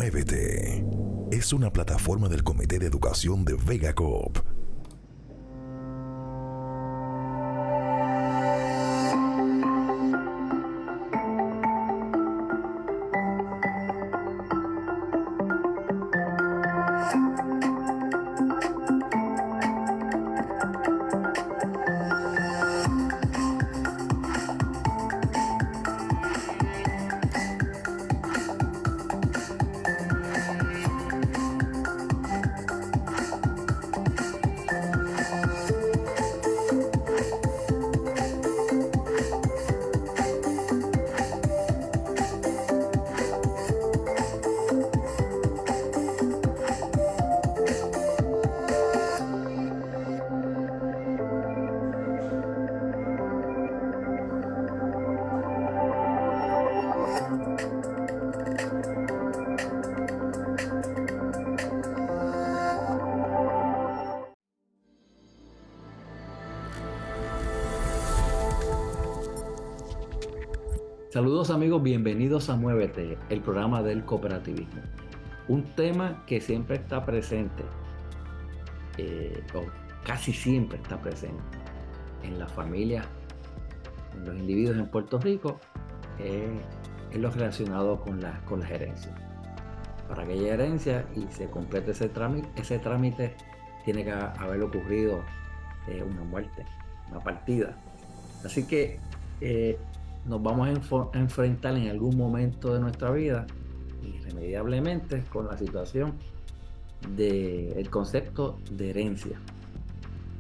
Muévete es una plataforma del Comité de Educación de Vega Coop. Saludos amigos, bienvenidos a Muévete, el programa del cooperativismo. Un tema que siempre está presente, o casi siempre está presente en las familias, en los individuos en Puerto Rico, es lo relacionado con las herencias. Para que haya herencia y se complete ese trámite tiene que haber ocurrido una muerte, una partida. Así que nos vamos a enfrentar en algún momento de nuestra vida irremediablemente con la situación del concepto de herencia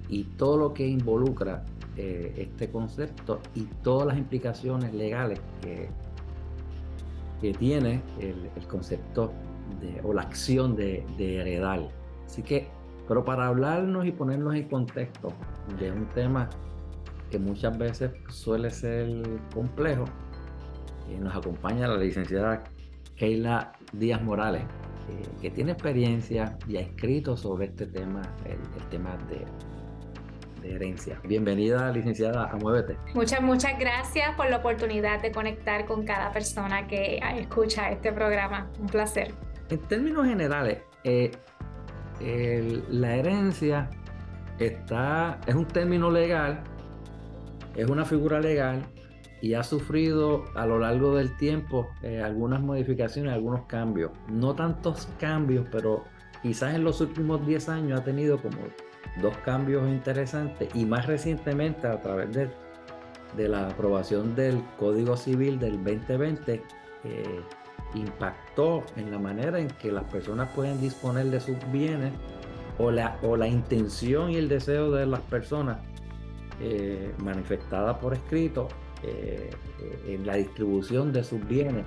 y todo lo que involucra este concepto y todas las implicaciones legales que tiene el concepto o la acción de heredar. Así que, pero para hablarnos y ponernos en contexto de un tema que muchas veces suele ser complejo, nos acompaña la licenciada Keila Díaz Morales, que tiene experiencia y ha escrito sobre este tema, el tema de herencia. Bienvenida, licenciada, a Muévete. Muchas gracias por la oportunidad de conectar con cada persona que escucha este programa. Un placer. En términos generales, la herencia es un término legal, es una figura legal y ha sufrido a lo largo del tiempo algunas modificaciones, algunos cambios. No tantos cambios, pero quizás en los últimos 10 años ha tenido como 2 cambios interesantes y más recientemente a través de la aprobación del Código Civil del 2020 impactó en la manera en que las personas pueden disponer de sus bienes o la intención y el deseo de las personas manifestada por escrito en la distribución de sus bienes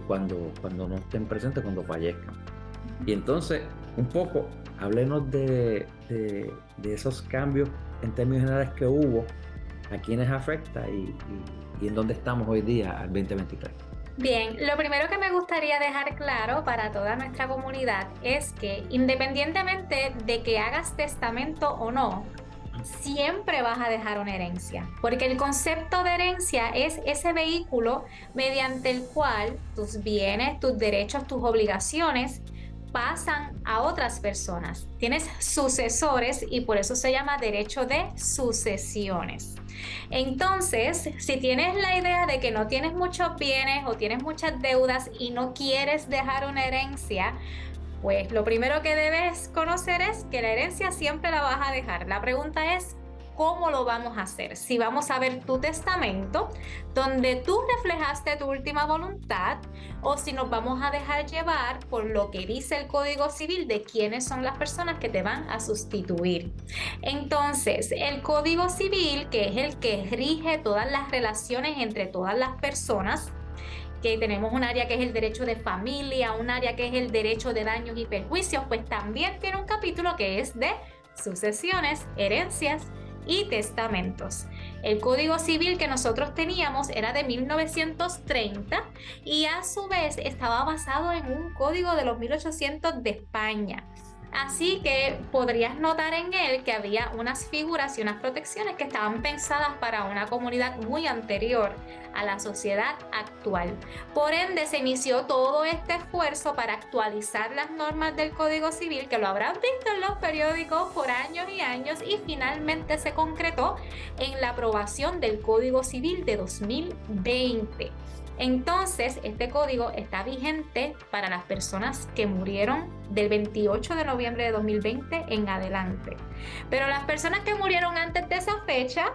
cuando no estén presentes, cuando fallezcan. Y entonces, un poco, háblenos de esos cambios en términos generales que hubo, a quiénes afecta y en dónde estamos hoy día, al 2023. Bien, lo primero que me gustaría dejar claro para toda nuestra comunidad es que independientemente de que hagas testamento o no, siempre vas a dejar una herencia, porque el concepto de herencia es ese vehículo mediante el cual tus bienes, tus derechos, tus obligaciones pasan a otras personas. Tienes sucesores y por eso se llama derecho de sucesiones. Entonces, si tienes la idea de que no tienes muchos bienes o tienes muchas deudas y no quieres dejar una herencia, pues lo primero que debes conocer es que la herencia siempre la vas a dejar. La pregunta es, ¿cómo lo vamos a hacer? Si vamos a ver tu testamento, donde tú reflejaste tu última voluntad, o si nos vamos a dejar llevar por lo que dice el Código Civil de quiénes son las personas que te van a sustituir. Entonces, el Código Civil, que es el que rige todas las relaciones entre todas las personas, que tenemos un área que es el derecho de familia, un área que es el derecho de daños y perjuicios, pues también tiene un capítulo que es de sucesiones, herencias y testamentos. El Código Civil que nosotros teníamos era de 1930 y a su vez estaba basado en un código de los 1800 de España. Así que podrías notar en él que había unas figuras y unas protecciones que estaban pensadas para una comunidad muy anterior a la sociedad actual. Por ende, se inició todo este esfuerzo para actualizar las normas del Código Civil, que lo habrás visto en los periódicos por años y años, y finalmente se concretó en la aprobación del Código Civil de 2020. Entonces, este código está vigente para las personas que murieron del 28 de noviembre de 2020 en adelante. Pero las personas que murieron antes de esa fecha,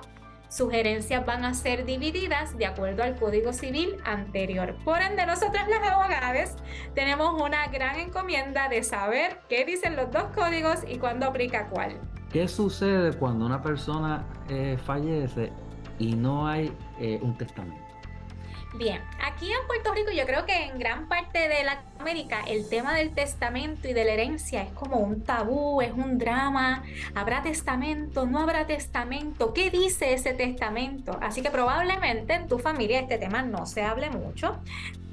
sus herencias van a ser divididas de acuerdo al Código Civil anterior. Por ende, nosotros las abogadas tenemos una gran encomienda de saber qué dicen los dos códigos y cuándo aplica cuál. ¿Qué sucede cuando una persona fallece y no hay un testamento? Bien, aquí en Puerto Rico, yo creo que en gran parte de Latinoamérica el tema del testamento y de la herencia es como un tabú, es un drama. ¿Habrá testamento? ¿No habrá testamento? ¿Qué dice ese testamento? Así que probablemente en tu familia este tema no se hable mucho.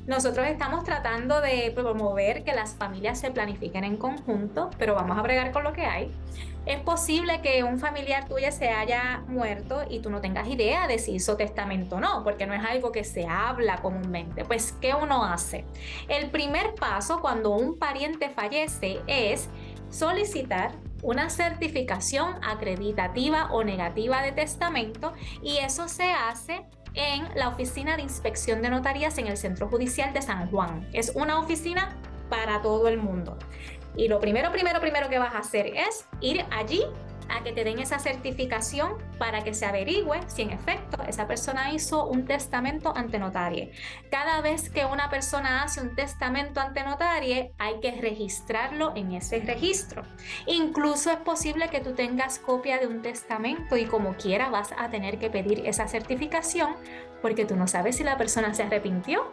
Nosotros estamos tratando de promover que las familias se planifiquen en conjunto, pero vamos a bregar con lo que hay. Es posible que un familiar tuyo se haya muerto y tú no tengas idea de si hizo testamento o no, porque no es algo que se habla comúnmente. Pues, ¿qué uno hace? El primer paso cuando un pariente fallece es solicitar una certificación acreditativa o negativa de testamento, y eso se hace en la Oficina de Inspección de Notarías en el Centro Judicial de San Juan. Es una oficina para todo el mundo. Y lo primero que vas a hacer es ir allí a que te den esa certificación para que se averigüe si en efecto esa persona hizo un testamento ante notarie. Cada vez que una persona hace un testamento ante notarie, hay que registrarlo en ese registro. Incluso es posible que tú tengas copia de un testamento y como quiera vas a tener que pedir esa certificación, porque tú no sabes si la persona se arrepintió,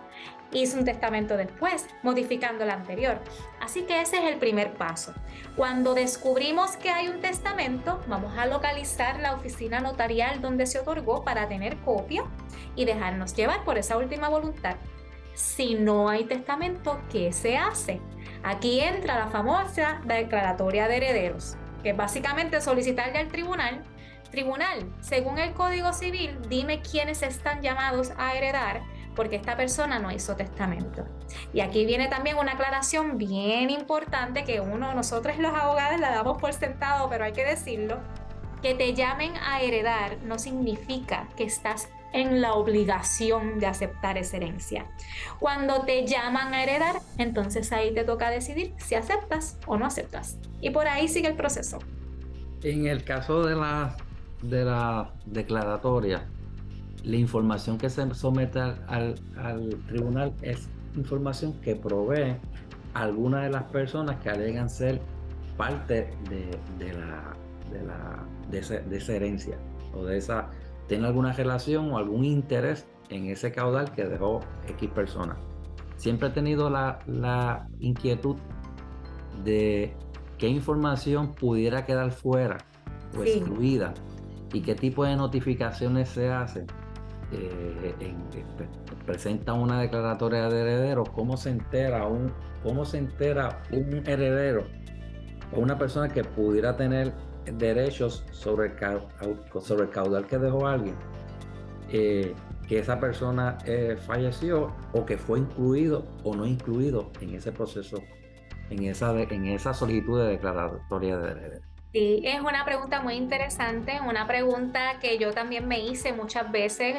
hizo un testamento después, modificando el anterior. Así que ese es el primer paso. Cuando descubrimos que hay un testamento, vamos a localizar la oficina notarial donde se otorgó para tener copia y dejarnos llevar por esa última voluntad. Si no hay testamento, ¿qué se hace? Aquí entra la famosa declaratoria de herederos, que es básicamente solicitarle al tribunal, según el Código Civil, dime quiénes están llamados a heredar, porque esta persona no hizo testamento. Y aquí viene también una aclaración bien importante que nosotros los abogados la damos por sentado, pero hay que decirlo: que te llamen a heredar no significa que estás en la obligación de aceptar esa herencia. Cuando te llaman a heredar, entonces ahí te toca decidir si aceptas o no aceptas. Y por ahí sigue el proceso. En el caso de la declaratoria, la información que se somete al tribunal es información que provee algunas de las personas que alegan ser parte de esa herencia, o tiene alguna relación o algún interés en ese caudal que dejó X persona. Siempre he tenido la inquietud de qué información pudiera quedar fuera o excluida, y qué tipo de notificaciones se hacen. Presenta una declaratoria de herederos, ¿cómo se entera un heredero o una persona que pudiera tener derechos sobre el caudal que dejó alguien, que esa persona falleció, o que fue incluido o no incluido en ese proceso, en esa solicitud de declaratoria de herederos? Sí, es una pregunta muy interesante, una pregunta que yo también me hice muchas veces.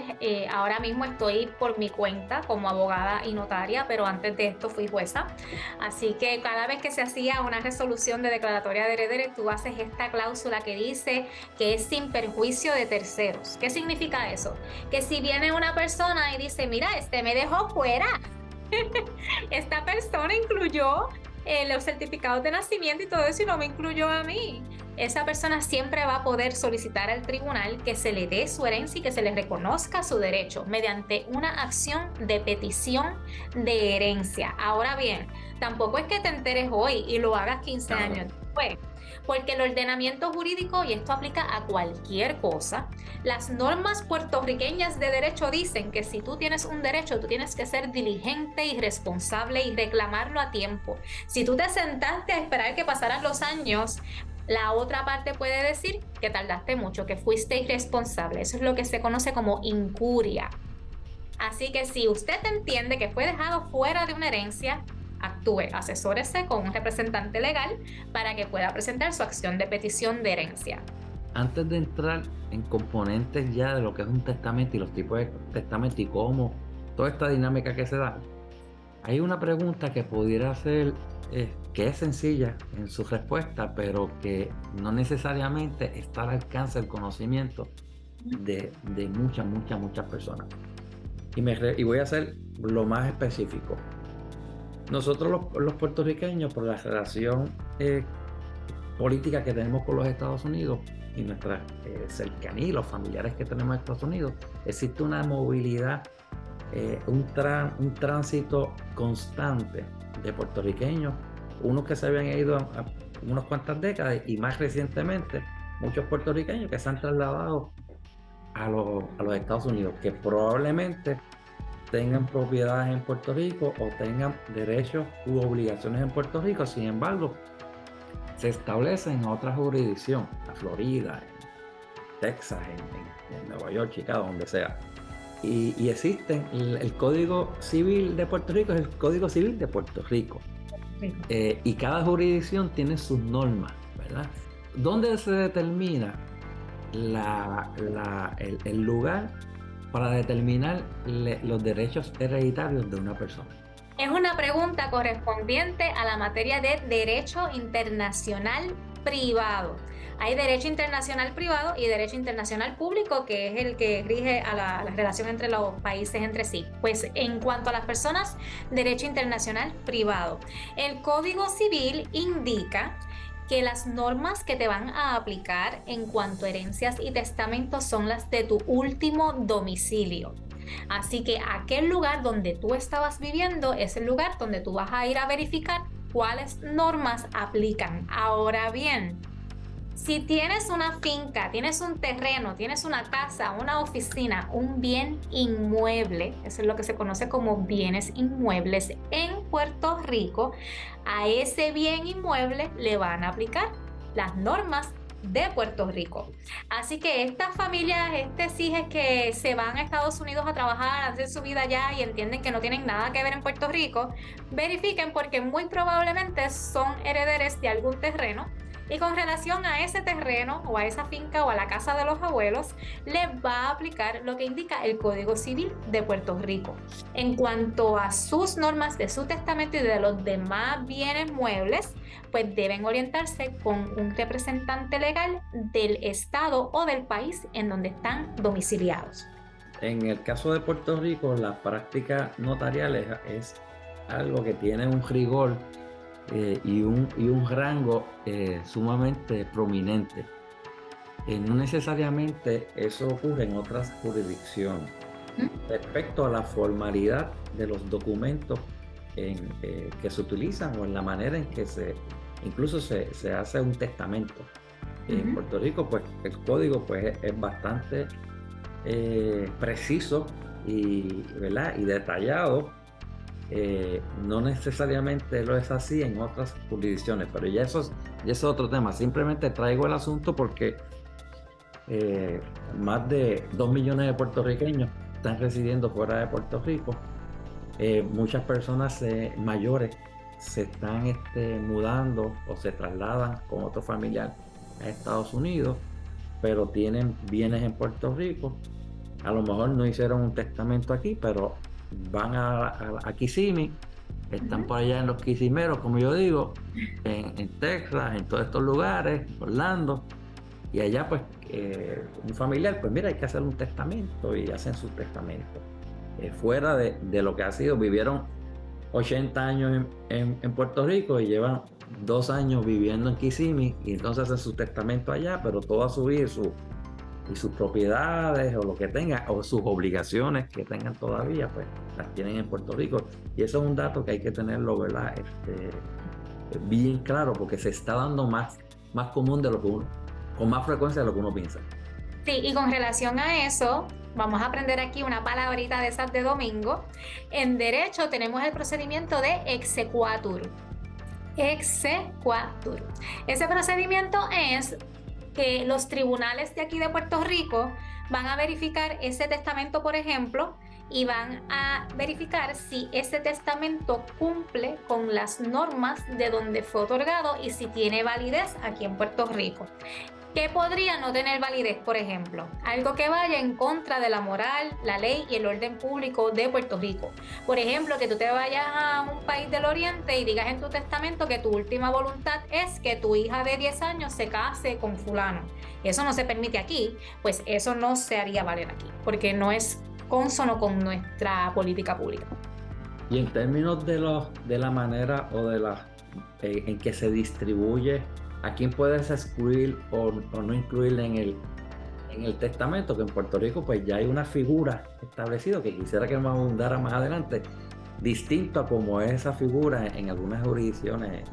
Ahora mismo estoy por mi cuenta como abogada y notaria, pero antes de esto fui jueza. Así que cada vez que se hacía una resolución de declaratoria de herederos, tú haces esta cláusula que dice que es sin perjuicio de terceros. ¿Qué significa eso? Que si viene una persona y dice, mira, me dejó fuera, esta persona incluyó los certificados de nacimiento y todo eso y no me incluyó a mí, esa persona siempre va a poder solicitar al tribunal que se le dé su herencia y que se le reconozca su derecho mediante una acción de petición de herencia. Ahora bien, tampoco es que te enteres hoy y lo hagas 15 años después, porque el ordenamiento jurídico, y esto aplica a cualquier cosa, las normas puertorriqueñas de derecho dicen que si tú tienes un derecho, tú tienes que ser diligente y responsable y reclamarlo a tiempo. Si tú te sentaste a esperar que pasaran los años, la otra parte puede decir que tardaste mucho, que fuiste irresponsable. Eso es lo que se conoce como incuria. Así que si usted entiende que fue dejado fuera de una herencia, actúe, asesórese con un representante legal para que pueda presentar su acción de petición de herencia. Antes de entrar en componentes ya de lo que es un testamento y los tipos de testamento y cómo toda esta dinámica que se da, hay una pregunta que pudiera ser, que es sencilla en su respuesta, pero que no necesariamente está al alcance del conocimiento de muchas personas. Y voy a ser lo más específico. Nosotros los puertorriqueños, por la relación política que tenemos con los Estados Unidos y nuestra cercanía y los familiares que tenemos en Estados Unidos, existe una movilidad, un tránsito constante de puertorriqueños, unos que se habían ido a unas cuantas décadas y más recientemente muchos puertorriqueños que se han trasladado a los Estados Unidos, que probablemente tengan propiedades en Puerto Rico o tengan derechos u obligaciones en Puerto Rico. Sin embargo, se establecen en otra jurisdicción, en Florida, en Texas, en Nueva York, Chicago, donde sea. Y existen, el Código Civil de Puerto Rico es el Código Civil de Puerto Rico. Y cada jurisdicción tiene sus normas, ¿verdad? ¿Dónde se determina el lugar para determinar los derechos hereditarios de una persona? Es una pregunta correspondiente a la materia de derecho internacional privado. Hay derecho internacional privado y derecho internacional público, que es el que rige a la relación entre los países entre sí. Pues en cuanto a las personas, derecho internacional privado. El Código Civil indica que las normas que te van a aplicar en cuanto a herencias y testamentos son las de tu último domicilio. Así que aquel lugar donde tú estabas viviendo es el lugar donde tú vas a ir a verificar cuáles normas aplican. Ahora bien, si tienes una finca, tienes un terreno, tienes una casa, una oficina, un bien inmueble, eso es lo que se conoce como bienes inmuebles en Puerto Rico, a ese bien inmueble le van a aplicar las normas de Puerto Rico. Así que estas familias, hijes que se van a Estados Unidos a trabajar, a hacer su vida allá y entienden que no tienen nada que ver en Puerto Rico, verifiquen porque muy probablemente son herederos de algún terreno. Y con relación a ese terreno o a esa finca o a la casa de los abuelos, les va a aplicar lo que indica el Código Civil de Puerto Rico. En cuanto a sus normas de su testamento y de los demás bienes muebles, pues deben orientarse con un representante legal del estado o del país en donde están domiciliados. En el caso de Puerto Rico, la práctica notarial es algo que tiene un rigor y un rango sumamente prominente. No necesariamente eso ocurre en otras jurisdicciones. Respecto a la formalidad de los documentos que se utilizan o en la manera en que incluso se hace un testamento. En Puerto Rico, pues el código pues, es bastante preciso ¿verdad? Y detallado. No necesariamente lo es así en otras jurisdicciones, pero ya eso es otro tema. Simplemente traigo el asunto porque más de 2 millones de puertorriqueños están residiendo fuera de Puerto Rico. Muchas personas mayores se están mudando o se trasladan con otro familiar a Estados Unidos, pero tienen bienes en Puerto Rico. A lo mejor no hicieron un testamento aquí, pero van a Kissimmee, están por allá en los quisimeros, como yo digo, en Texas, en todos estos lugares, Orlando, y allá pues un familiar, pues mira, hay que hacer un testamento y hacen su testamento. Fuera de lo que ha sido, vivieron 80 años en Puerto Rico y llevan 2 años viviendo en Kissimmee y entonces hacen su testamento allá, pero toda su vida y sus propiedades o lo que tengan o sus obligaciones que tengan todavía pues las tienen en Puerto Rico, y eso es un dato que hay que tenerlo, ¿verdad? Bien claro, porque se está dando más más común de lo que uno, con más frecuencia de lo que uno piensa. Sí, y con relación a eso, vamos a aprender aquí una palabrita de esas de domingo. En derecho tenemos el procedimiento de exequatur. Exequatur. Ese procedimiento es que los tribunales de aquí de Puerto Rico van a verificar ese testamento, por ejemplo, y van a verificar si ese testamento cumple con las normas de donde fue otorgado y si tiene validez aquí en Puerto Rico. ¿Qué podría no tener validez, por ejemplo? Algo que vaya en contra de la moral, la ley y el orden público de Puerto Rico. Por ejemplo, que tú te vayas a un país del oriente y digas en tu testamento que tu última voluntad es que tu hija de 10 años se case con fulano. Eso no se permite aquí, pues eso no se haría valer aquí, porque no es cónsono con nuestra política pública. Y en términos de la manera o de en que se distribuye, ¿a quién puedes excluir o no incluir en el testamento? Que en Puerto Rico pues ya hay una figura establecida que quisiera que me abundara más adelante, distinto a como es esa figura en algunas jurisdicciones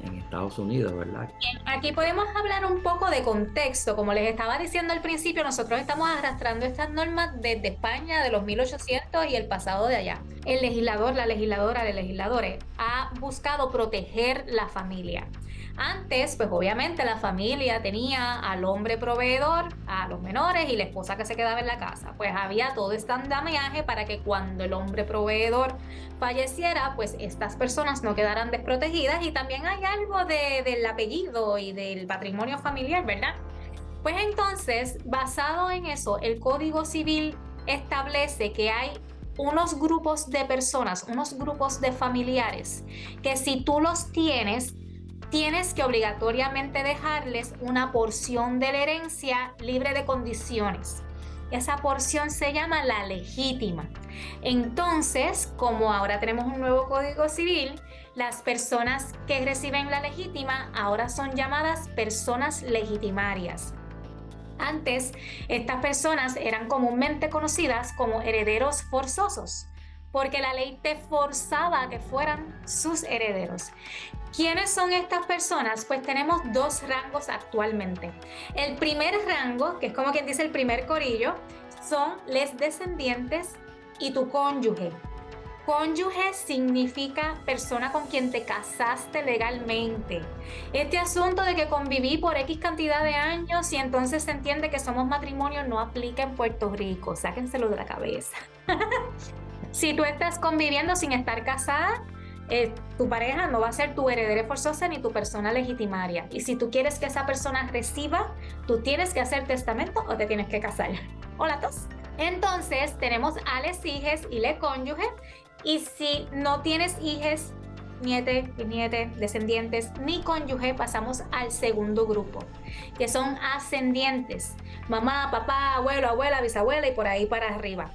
en Estados Unidos, ¿verdad? Bien, aquí podemos hablar un poco de contexto. Como les estaba diciendo al principio, nosotros estamos arrastrando estas normas desde España, de los 1800 y el pasado de allá. El legislador, la legisladora, los legisladores ha buscado proteger la familia. Antes, pues obviamente la familia tenía al hombre proveedor, a los menores y la esposa que se quedaba en la casa. Pues había todo este andamiaje para que cuando el hombre proveedor falleciera, pues estas personas no quedaran desprotegidas, y también hay algo del apellido y del patrimonio familiar, ¿verdad? Pues entonces, basado en eso, el Código Civil establece que hay unos grupos de personas, unos grupos de familiares, que si tú los tienes que obligatoriamente dejarles una porción de la herencia libre de condiciones. Esa porción se llama la legítima. Entonces, como ahora tenemos un nuevo Código Civil, las personas que reciben la legítima ahora son llamadas personas legitimarias. Antes, estas personas eran comúnmente conocidas como herederos forzosos, porque la ley te forzaba a que fueran sus herederos. ¿Quiénes son estas personas? Pues tenemos dos rangos actualmente. El primer rango, que es como quien dice el primer corillo, son les descendientes y tu cónyuge. Cónyuge significa persona con quien te casaste legalmente. Este asunto de que conviví por X cantidad de años y entonces se entiende que somos matrimonio no aplica en Puerto Rico. Sáquenselo de la cabeza. Si tú estás conviviendo sin estar casada, tu pareja no va a ser tu heredera forzosa ni tu persona legitimaria. Y si tú quieres que esa persona reciba, tú tienes que hacer testamento o te tienes que casar. O las dos. Entonces tenemos a les hijes y le cónyuge. Y si no tienes hijes, niete, bisniete, descendientes ni cónyuge, pasamos al segundo grupo, que son ascendientes. Mamá, papá, abuelo, abuela, bisabuela y por ahí para arriba.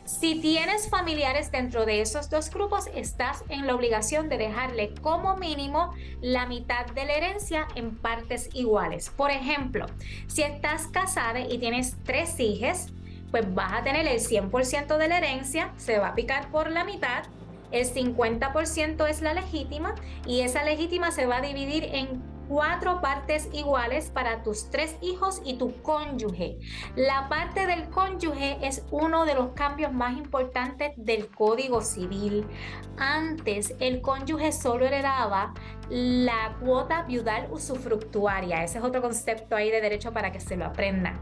Si tienes familiares dentro de esos dos grupos, estás en la obligación de dejarle como mínimo la mitad de la herencia en partes iguales. Por ejemplo, si estás casada y tienes 3 hijos, pues vas a tener el 100% de la herencia, se va a picar por la mitad, el 50% es la legítima y esa legítima se va a dividir en 4 partes iguales para tus 3 hijos y tu cónyuge. La parte del cónyuge es uno de los cambios más importantes del Código Civil. Antes, el cónyuge solo heredaba la cuota viudal usufructuaria. Ese es otro concepto ahí de derecho para que se lo aprendan,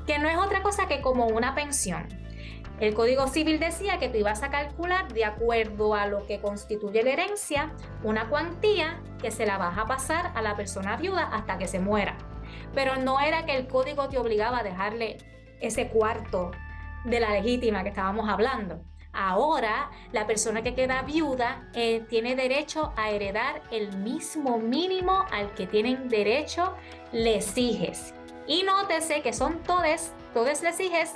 que no es otra cosa que como una pensión. El Código Civil decía que tú ibas a calcular de acuerdo a lo que constituye la herencia una cuantía que se la vas a pasar a la persona viuda hasta que se muera. Pero no era que el código te obligaba a dejarle ese cuarto de la legítima que estábamos hablando. Ahora, la persona que queda viuda tiene derecho a heredar el mismo mínimo al que tienen derecho les hijes. Y nótese que son todes les hijes,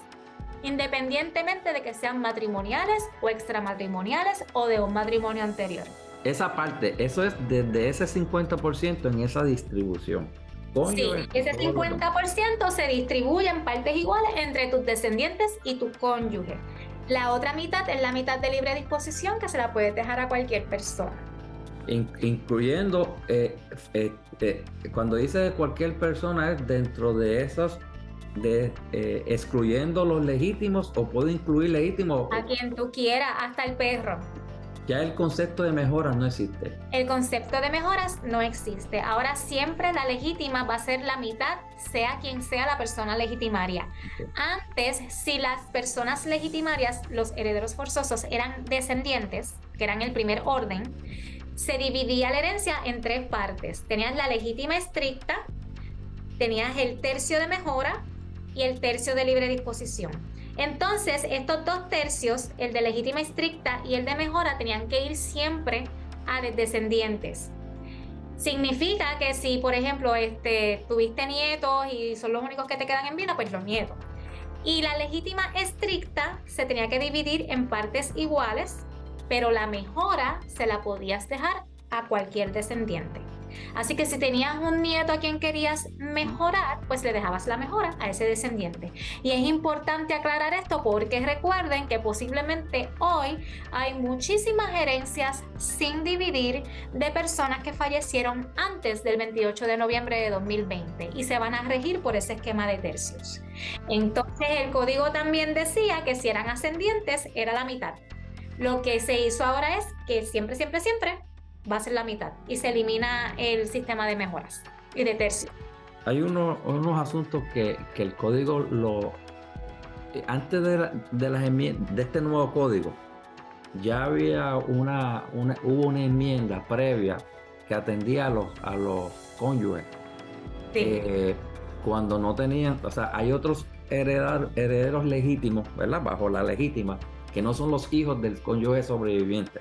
independientemente de que sean matrimoniales o extramatrimoniales o de un matrimonio anterior. Esa parte, eso es desde ese 50% en esa distribución. Cónyuge, sí, ese 50% se distribuye en partes iguales entre tus descendientes y tu cónyuge. La otra mitad es la mitad de libre disposición que se la puedes dejar a cualquier persona. Incluyendo, cuando dice cualquier persona, es dentro de esas, excluyendo los legítimos, o puede incluir legítimos. A quien tú quieras, hasta el perro. Ya el concepto de mejoras no existe. El concepto de mejoras no existe. Ahora siempre la legítima va a ser la mitad, sea quien sea la persona legitimaria. Okay. Antes, si las personas legitimarias, los herederos forzosos, eran descendientes, que eran el primer orden, se dividía la herencia en 3 partes. Tenías la legítima estricta, tenías el tercio de mejora y el tercio de libre disposición. Entonces, estos 2 tercios, el de legítima estricta y el de mejora, tenían que ir siempre a descendientes. Significa que si, por ejemplo, tuviste nietos y son los únicos que te quedan en vida, pues los nietos. Y la legítima estricta se tenía que dividir en partes iguales, pero la mejora se la podías dejar a cualquier descendiente. Así que si tenías un nieto a quien querías mejorar, pues le dejabas la mejora a ese descendiente. Y es importante aclarar esto porque recuerden que posiblemente hoy hay muchísimas herencias sin dividir de personas que fallecieron antes del 28 de noviembre de 2020 y se van a regir por ese esquema de tercios. Entonces el código también decía que si eran ascendientes era la mitad. Lo que se hizo ahora es que siempre va a ser la mitad y se elimina el sistema de mejoras y de tercio. Hay unos asuntos que el código antes de este nuevo código ya había hubo una enmienda previa que atendía a los cónyuges. Sí. Cuando no tenían, o sea, hay otros herederos legítimos, ¿verdad? Bajo la legítima, que no son los hijos del cónyuge sobreviviente.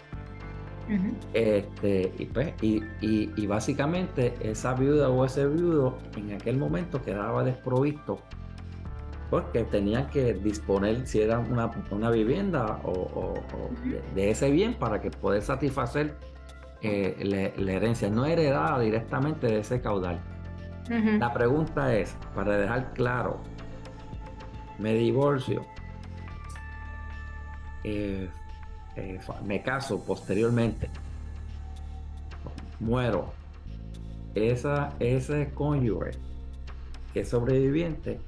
Y básicamente esa viuda o ese viudo en aquel momento quedaba desprovisto porque tenían que disponer, si era una vivienda o de ese bien, para que poder satisfacer la herencia, no heredada directamente de ese caudal. La pregunta es, para dejar claro, me divorcio, me caso posteriormente, muero, ese cónyuge que es sobreviviente,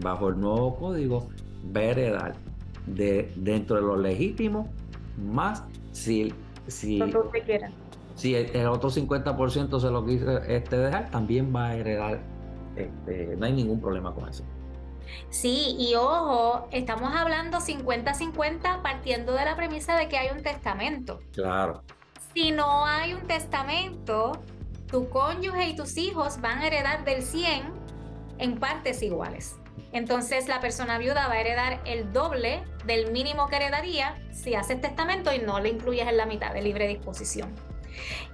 bajo el nuevo código va a heredar dentro de lo legítimo, más si el otro 50% se lo quise dejar, también va a heredar. No hay ningún problema con eso. Sí, y ojo, estamos hablando 50-50 partiendo de la premisa de que hay un testamento. Claro. Si no hay un testamento, tu cónyuge y tus hijos van a heredar del 100 en partes iguales. Entonces la persona viuda va a heredar el doble del mínimo que heredaría si haces testamento y no le incluyes en la mitad de libre disposición.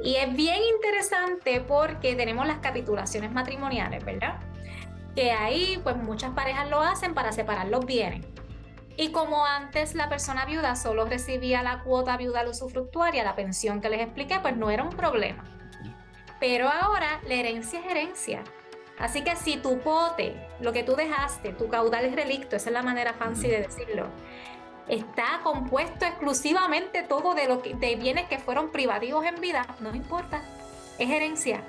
Y es bien interesante porque tenemos las capitulaciones matrimoniales, ¿verdad? Que ahí pues muchas parejas lo hacen para separar los bienes. Y como antes la persona viuda solo recibía la cuota viudal usufructuaria, la pensión que les expliqué, pues no era un problema. Pero ahora la herencia es herencia. Así que si tu pote, lo que tú dejaste, tu caudal es relicto, esa es la manera fancy de decirlo, está compuesto exclusivamente todo de bienes que fueron privativos en vida, no importa, es herencia.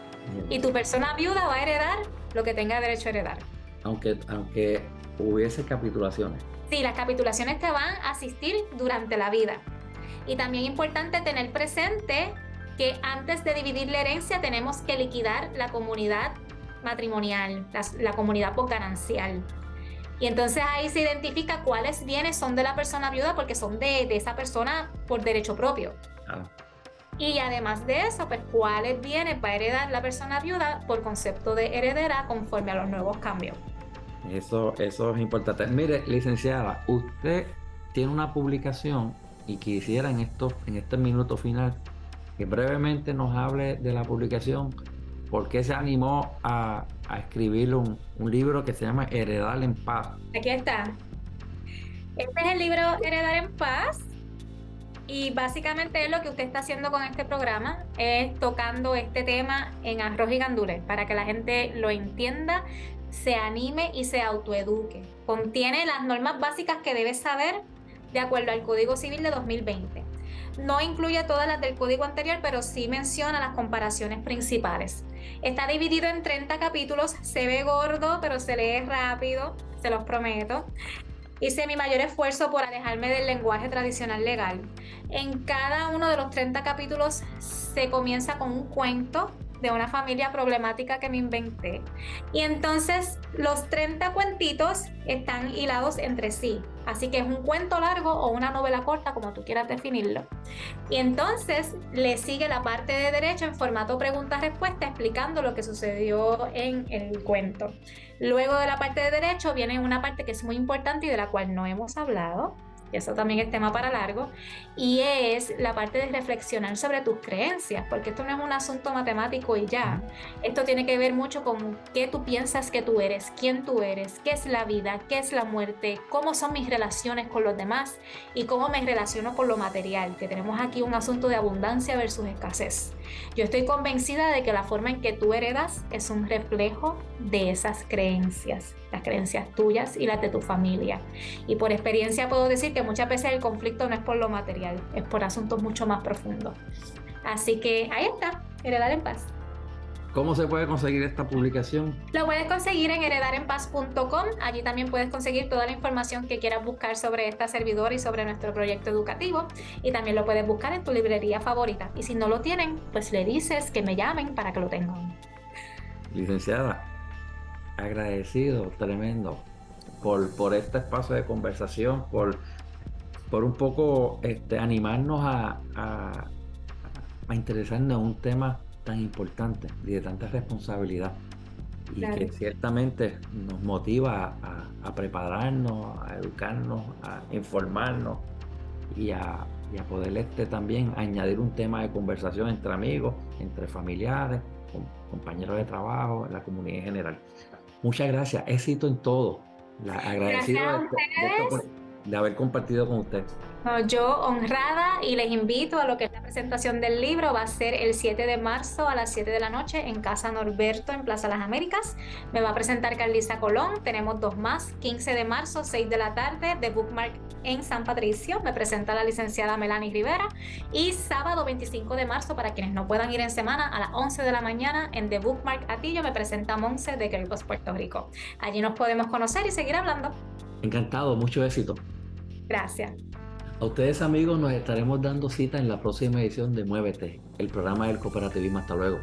Y tu persona viuda va a heredar lo que tenga derecho a heredar. Aunque hubiese capitulaciones. Sí, las capitulaciones te van a asistir durante la vida. Y también es importante tener presente que antes de dividir la herencia tenemos que liquidar la comunidad matrimonial, la comunidad posganancial. Y entonces ahí se identifica cuáles bienes son de la persona viuda porque son de esa persona por derecho propio. Y además de eso, pues cuáles bienes va a heredar la persona viuda por concepto de heredera conforme a los nuevos cambios. Eso es importante. Mire, licenciada, usted tiene una publicación y quisiera en este minuto final que brevemente nos hable de la publicación. ¿Por qué se animó a escribir un libro que se llama Heredar en Paz? Aquí está. Este es el libro Heredar en Paz. Y básicamente es lo que usted está haciendo con este programa, es tocando este tema en arroz y gandules para que la gente lo entienda, se anime y se autoeduque. Contiene las normas básicas que debes saber de acuerdo al Código Civil de 2020. No incluye todas las del código anterior, pero sí menciona las comparaciones principales. Está dividido en 30 capítulos, se ve gordo, pero se lee rápido, se los prometo. Hice mi mayor esfuerzo por alejarme del lenguaje tradicional legal. En cada uno de los 30 capítulos se comienza con un cuento de una familia problemática que me inventé. Y entonces los 30 cuentitos están hilados entre sí. Así que es un cuento largo o una novela corta, como tú quieras definirlo. Y entonces le sigue la parte de derecho en formato pregunta-respuesta explicando lo que sucedió en el cuento. Luego de la parte de derecho viene una parte que es muy importante y de la cual no hemos hablado. Y eso también es tema para largo, y es la parte de reflexionar sobre tus creencias, porque esto no es un asunto matemático y ya. Esto tiene que ver mucho con qué tú piensas que tú eres, quién tú eres, qué es la vida, qué es la muerte, cómo son mis relaciones con los demás y cómo me relaciono con lo material, que tenemos aquí un asunto de abundancia versus escasez. Yo estoy convencida de que la forma en que tú heredas es un reflejo de esas creencias, las creencias tuyas y las de tu familia. Y por experiencia puedo decir que muchas veces el conflicto no es por lo material, es por asuntos mucho más profundos. Así que ahí está, Heredar en Paz. ¿Cómo se puede conseguir esta publicación? Lo puedes conseguir en heredarenpaz.com. Allí también puedes conseguir toda la información que quieras buscar sobre esta servidora y sobre nuestro proyecto educativo. Y también lo puedes buscar en tu librería favorita. Y si no lo tienen, pues le dices que me llamen para que lo tengan. Licenciada, agradecido, tremendo, por este espacio de conversación, por un poco animarnos a interesarnos en un tema tan importante y de tanta responsabilidad, y claro, que ciertamente nos motiva a prepararnos, a educarnos, a informarnos y a poder también añadir un tema de conversación entre amigos, entre familiares, compañeros de trabajo, en la comunidad en general. Muchas gracias, éxito en todo. Agradecido de haber compartido con usted. Yo honrada, y les invito a lo que es la presentación del libro. Va a ser el 7 de marzo a las 7 de la noche en Casa Norberto en Plaza Las Américas. Me va a presentar Carlisa Colón. Tenemos dos más, 15 de marzo, 6 de la tarde, de Bookmark en San Patricio. Me presenta la licenciada Melanie Rivera. Y sábado 25 de marzo, para quienes no puedan ir en semana, a las 11 de la mañana en The Bookmark Atillo me presenta Monse de Girlboss, Puerto Rico. Allí nos podemos conocer y seguir hablando. Encantado, mucho éxito. Gracias. A ustedes, amigos, nos estaremos dando cita en la próxima edición de Muévete, el programa del cooperativismo. Hasta luego.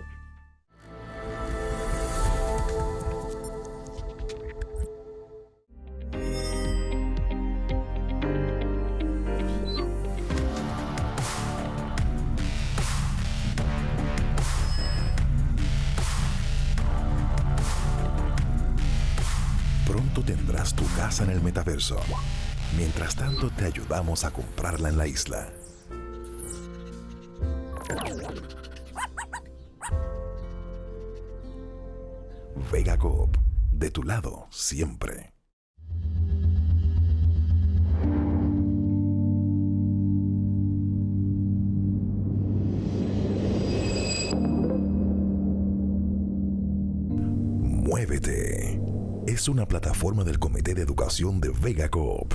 Pronto tendrás tu casa en el metaverso. Mientras tanto, te ayudamos a comprarla en la isla. Vega Coop, de tu lado siempre. Muévete. Es una plataforma del Comité de Educación de Vega Coop.